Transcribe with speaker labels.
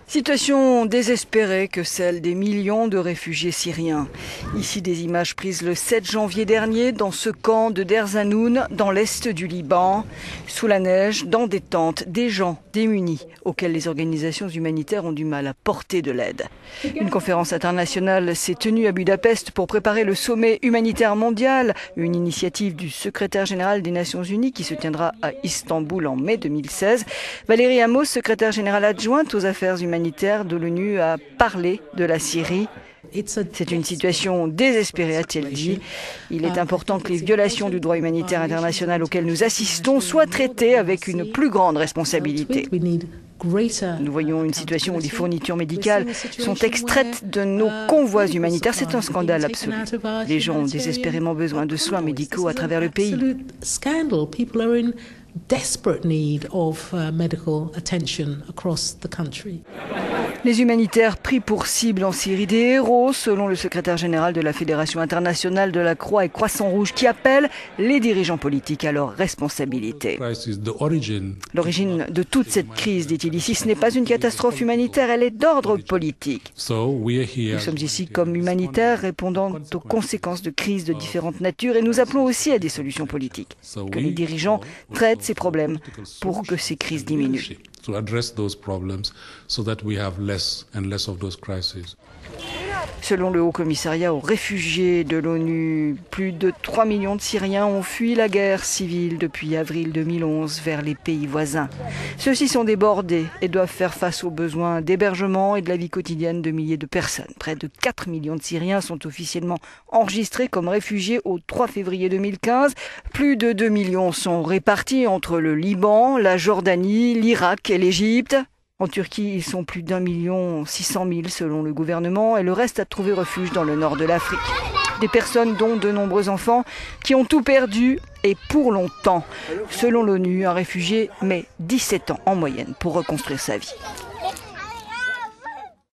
Speaker 1: Situation désespérée que celle des millions de réfugiés syriens. Ici des images prises le 7 janvier dernier dans ce camp de Der Zanoun, dans l'est du Liban. Sous la neige, dans des tentes, des gens démunis auxquels les organisations humanitaires ont du mal à porter de l'aide. Une conférence internationale s'est tenue à Budapest pour préparer le sommet humanitaire mondial, une initiative du secrétaire général des Nations Unies qui se tiendra à Istanbul en mai 2016. Valérie Amos, secrétaire générale adjointe aux affaires humanitaires de l'ONU, a parlé de la Syrie. C'est une situation désespérée, a-t-elle dit. Il est important que les violations du droit humanitaire international auxquelles nous assistons soient traitées avec une plus grande responsabilité. Nous voyons une situation où les fournitures médicales sont extraites de nos convois humanitaires. C'est un scandale absolu. Les gens ont désespérément besoin de soins médicaux à travers le pays.
Speaker 2: Desperate need of medical attention across the country.
Speaker 1: Les humanitaires pris pour cible en Syrie, des héros, selon le secrétaire général de la Fédération internationale de la Croix et Croissant-Rouge, qui appelle les dirigeants politiques à leur responsabilité. L'origine de toute cette crise, dit-il ici, ce n'est pas une catastrophe humanitaire, elle est d'ordre politique. Nous sommes ici comme humanitaires répondant aux conséquences de crises de différentes natures et nous appelons aussi à des solutions politiques. Que les dirigeants traitent ces problèmes pour que ces crises diminuent.
Speaker 3: To address those problems so that we have less and less of those crises.
Speaker 1: Selon le Haut Commissariat aux réfugiés de l'ONU, plus de 3 millions de Syriens ont fui la guerre civile depuis avril 2011 vers les pays voisins. Ceux-ci sont débordés et doivent faire face aux besoins d'hébergement et de la vie quotidienne de milliers de personnes. Près de 4 millions de Syriens sont officiellement enregistrés comme réfugiés au 3 février 2015. Plus de 2 millions sont répartis entre le Liban, la Jordanie, l'Irak et l'Égypte. En Turquie, ils sont plus d'1 600 000 selon le gouvernement et le reste a trouvé refuge dans le nord de l'Afrique. Des personnes dont de nombreux enfants qui ont tout perdu et pour longtemps. Selon l'ONU, un réfugié met 17 ans en moyenne pour reconstruire sa vie.